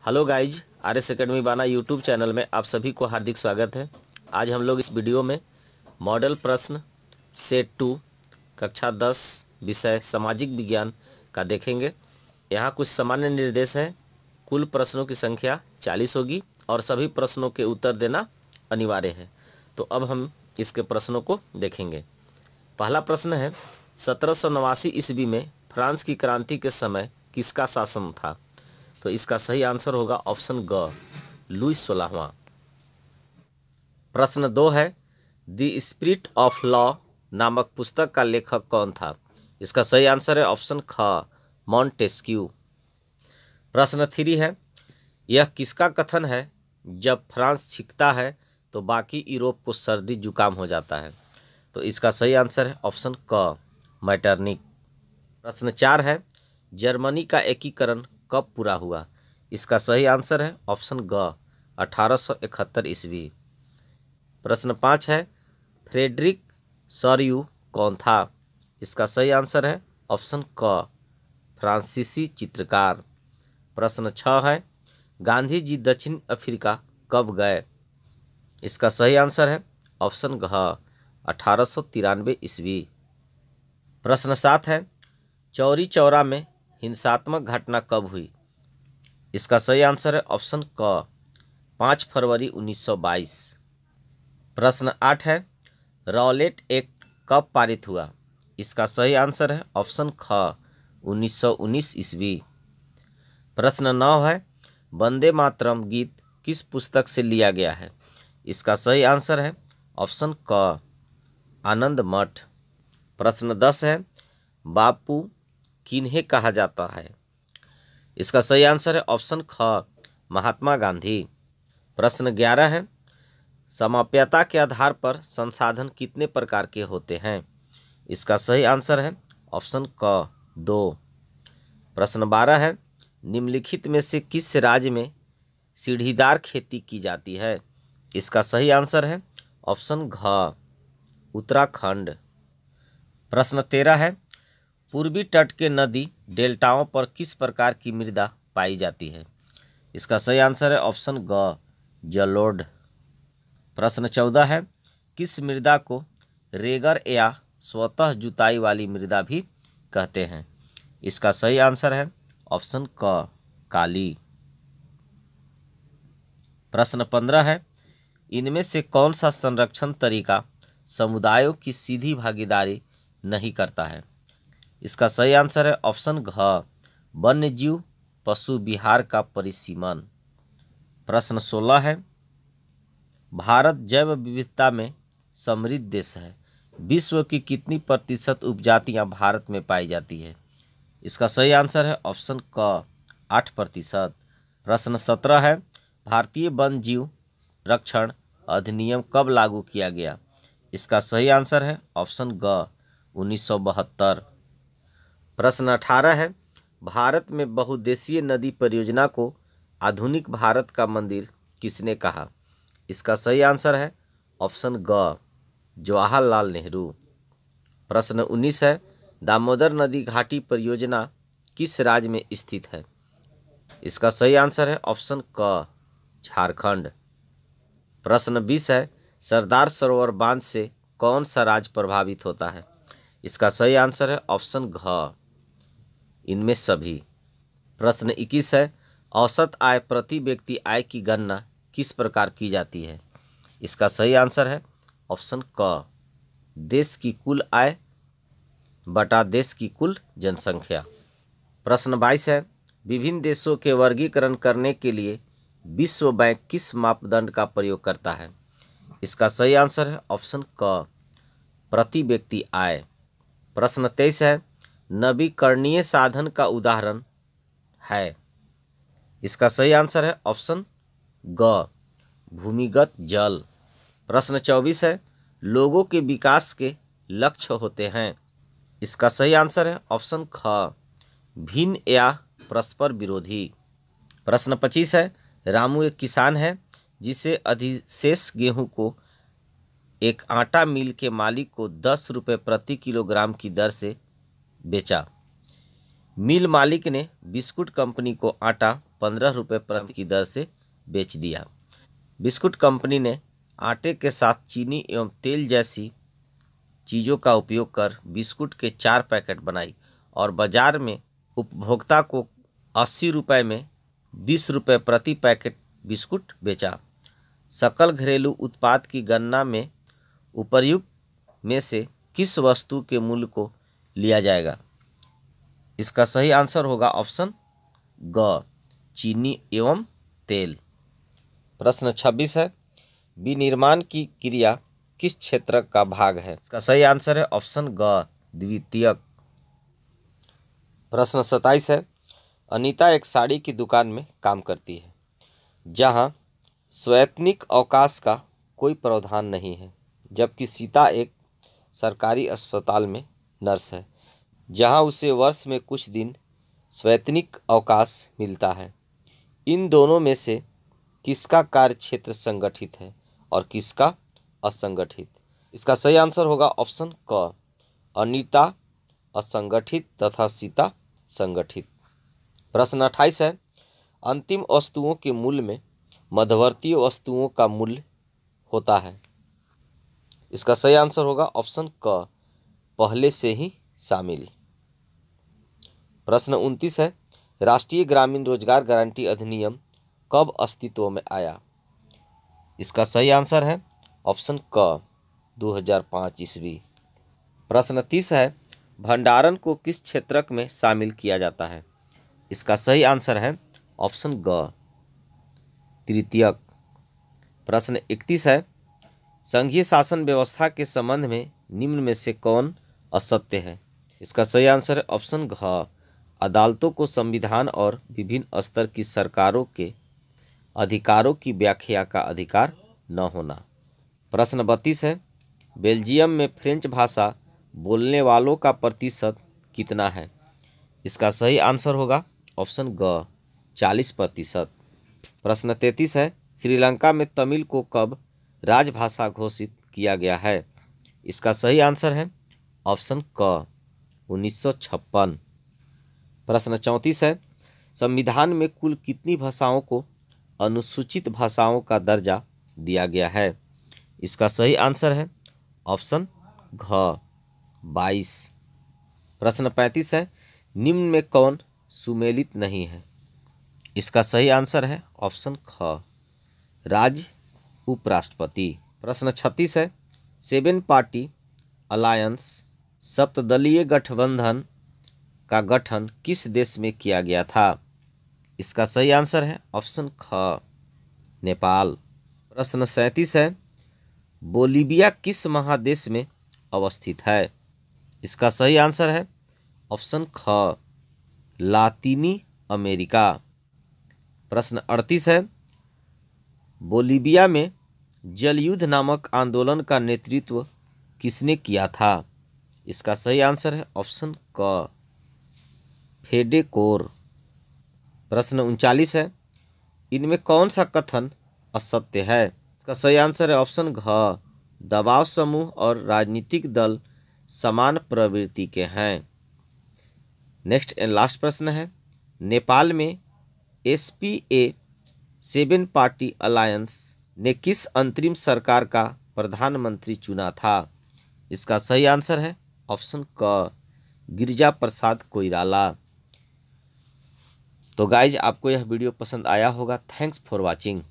Hello guys, R S academy बाना YouTube channel में आप सभी को हार्दिक स्वागत है। आज हम लोग इस वीडियो में मॉडल प्रश्न सेट 2 कक्षा 10 विषय सामाजिक विज्ञान का देखेंगे। यहाँ कुछ सामान्य निर्देश हैं। कुल प्रश्नों की संख्या 40 होगी और सभी प्रश्नों के उत्तर देना अनिवार्य है। तो अब हम इसके प्रश्नों को देखेंगे। पहला प्रश्न है, 1789 ईस्वी में फ्रांस की क्रांति के समय किसका शासन था? तो इसका सही आंसर होगा ऑप्शन ग, लुई 16वां। प्रश्न 2 है, द स्पिरिट ऑफ लॉ नामक पुस्तक का लेखक कौन था? इसका सही आंसर है ऑप्शन ख, मॉन्टेस्क्यू। प्रश्न 3 है, यह किसका कथन है, जब फ्रांस छिंकता है तो बाकी यूरोप को सर्दी जुकाम हो जाता है? तो इसका सही आंसर है ऑप्शन क, मैटरनिक। प्रश्न 4 है, जर्मनी का एकीकरण कब पूरा हुआ? इसका सही आंसर है ऑप्शन ग, 1871 ईस्वी। प्रश्न 5 है, फ्रेडरिक सॉर्यू कौन था? इसका सही आंसर है ऑप्शन क, फ्रांसीसी चित्रकार। प्रश्न 6 है, गांधी जी दक्षिण अफ्रीका कब गए? इसका सही आंसर है ऑप्शन घ, 1893 ईस्वी। प्रश्न 7 है, चौरी चौरा में हिंसात्मक घटना कब हुई? इसका सही आंसर है ऑप्शन क, 5 फरवरी 1922। प्रश्न 8 है, रॉलेट एक्ट कब पारित हुआ? इसका सही आंसर है ऑप्शन ख, 1919 ईस्वी। प्रश्न 9 है, वंदे मातरम गीत किस पुस्तक से लिया गया है? इसका सही आंसर है ऑप्शन क, आनंद मठ। प्रश्न 10 है, बापू किन्हें कहा जाता है? इसका सही आंसर है ऑप्शन ख, महात्मा गांधी। प्रश्न 11 है, समाप्यता के आधार पर संसाधन कितने प्रकार के होते हैं? इसका सही आंसर है ऑप्शन क, 2। प्रश्न 12 है, निम्नलिखित में से किस राज्य में सीढ़ीदार खेती की जाती है? इसका सही आंसर है ऑप्शन घ, उत्तराखंड। प्रश्न 13 है, पूर्वी तट के नदी डेल्टाओं पर किस प्रकार की मृदा पाई जाती है? इसका सही आंसर है ऑप्शन ग, जलोढ़। प्रश्न 14 है, किस मृदा को रेगर या स्वतः जुताई वाली मृदा भी कहते हैं? इसका सही आंसर है ऑप्शन क, काली। प्रश्न 15 है, इनमें से कौन सा संरक्षण तरीका समुदायों की सीधी भागीदारी नहीं करता है? इसका सही आंसर है ऑप्शन घ, वन्य जीव पशु विहार का परिसीमन। प्रश्न 16 है, भारत जैव विविधता में समृद्ध देश है, विश्व की कितनी प्रतिशत उपजातियां भारत में पाई जाती है? इसका सही आंसर है ऑप्शन क, 8%। प्रश्न 17 है, भारतीय वन्य जीव रक्षण अधिनियम कब लागू किया गया? इसका सही आंसर है ऑप्शन ग, 1972। प्रश्न 18 है, भारत में बहुउद्देशीय नदी परियोजना को आधुनिक भारत का मंदिर किसने कहा? इसका सही आंसर है ऑप्शन ग, जवाहरलाल नेहरू। प्रश्न 19 है, दामोदर नदी घाटी परियोजना किस राज्य में स्थित है? इसका सही आंसर है ऑप्शन क, झारखंड। प्रश्न 20 है, सरदार सरोवर बांध से कौन सा राज्य प्रभावित होता है? इसका सही आंसर है ऑप्शन घ, इनमें सभी। प्रश्न 21 है, औसत आय प्रति व्यक्ति आय की गणना किस प्रकार की जाती है? इसका सही आंसर है ऑप्शन क, देश की कुल आय बटा देश की कुल जनसंख्या। प्रश्न 22 है, विभिन्न देशों के वर्गीकरण करने के लिए विश्व बैंक किस मापदंड का प्रयोग करता है? इसका सही आंसर है ऑप्शन क, प्रति व्यक्ति आय। प्रश्न 23 है, नवीकरणीय साधन का उदाहरण है? इसका सही आंसर है ऑप्शन ग, भूमिगत जल। प्रश्न 24 है, लोगों के विकास के लक्ष्य होते हैं? इसका सही आंसर है ऑप्शन ख, भिन्न या परस्पर विरोधी। प्रश्न 25 है, रामू एक किसान है जिसे अधिशेष गेहूं को एक आटा मिल के मालिक को 10 रुपये प्रति किलोग्राम की दर से बेचा। मिल मालिक ने बिस्कुट कंपनी को आटा 15 रुपये प्रति की दर से बेच दिया। बिस्कुट कंपनी ने आटे के साथ चीनी एवं तेल जैसी चीज़ों का उपयोग कर बिस्कुट के 4 पैकेट बनाई और बाजार में उपभोक्ता को 80 रुपये में 20 रुपये प्रति पैकेट बिस्कुट बेचा। सकल घरेलू उत्पाद की गणना में उपर्युक्त में से किस वस्तु के मूल्य को लिया जाएगा? इसका सही आंसर होगा ऑप्शन ग, चीनी एवं तेल। प्रश्न 26 है, विनिर्माण की क्रिया किस क्षेत्र का भाग है? इसका सही आंसर है ऑप्शन ग, द्वितीयक। प्रश्न 27 है, अनीता एक साड़ी की दुकान में काम करती है जहां स्वैतनिक अवकाश का कोई प्रावधान नहीं है, जबकि सीता एक सरकारी अस्पताल में नर्स है जहां उसे वर्ष में कुछ दिन स्वैतनिक अवकाश मिलता है। इन दोनों में से किसका कार्य क्षेत्र संगठित है और किसका असंगठित? इसका सही आंसर होगा ऑप्शन क, अनीता असंगठित तथा सीता संगठित। प्रश्न 28 है, अंतिम वस्तुओं के मूल्य में मध्यवर्ती वस्तुओं का मूल्य होता है। इसका सही आंसर होगा ऑप्शन क, पहले से ही शामिल। प्रश्न 29 है, राष्ट्रीय ग्रामीण रोजगार गारंटी अधिनियम कब अस्तित्व में आया? इसका सही आंसर है ऑप्शन क, 2005 ईस्वी। प्रश्न 30 है, भंडारण को किस क्षेत्रक में शामिल किया जाता है? इसका सही आंसर है ऑप्शन ग, तृतीयक। प्रश्न 31 है, संघीय शासन व्यवस्था के संबंध में निम्न में से कौन असत्य है? इसका सही आंसर है ऑप्शन घ, अदालतों को संविधान और विभिन्न स्तर की सरकारों के अधिकारों की व्याख्या का अधिकार न होना। प्रश्न 32 है, बेल्जियम में फ्रेंच भाषा बोलने वालों का प्रतिशत कितना है? इसका सही आंसर होगा ऑप्शन ग, 40%। प्रश्न 33 है, श्रीलंका में तमिल को कब राजभाषा घोषित किया गया है? इसका सही आंसर है ऑप्शन क, 1956। प्रश्न 34 है, संविधान में कुल कितनी भाषाओं को अनुसूचित भाषाओं का दर्जा दिया गया है? इसका सही आंसर है ऑप्शन घ, 22। प्रश्न 35 है, निम्न में कौन सुमेलित नहीं है? इसका सही आंसर है ऑप्शन ख, राज्य उपराष्ट्रपति। प्रश्न 36 है, 7 पार्टी अलायंस सप्तदलीय गठबंधन का गठन किस देश में किया गया था? इसका सही आंसर है ऑप्शन ख, नेपाल। प्रश्न 37 है, बोलीविया किस महादेश में अवस्थित है? इसका सही आंसर है ऑप्शन ख, लातीनी अमेरिका। प्रश्न 38 है, बोलीविया में जलयुद्ध नामक आंदोलन का नेतृत्व किसने किया था? इसका सही आंसर है ऑप्शन क, फेडे कोर। प्रश्न 39 है, इनमें कौन सा कथन असत्य है? इसका सही आंसर है ऑप्शन घ, दबाव समूह और राजनीतिक दल समान प्रवृत्ति के हैं। नेक्स्ट एंड लास्ट प्रश्न है, नेपाल में SPA 7 पार्टी अलायंस ने किस अंतरिम सरकार का प्रधानमंत्री चुना था? इसका सही आंसर है ऑप्शन क, गिरिजा प्रसाद कोइराला। तो गाइज, आपको यह वीडियो पसंद आया होगा। Thanks for watching.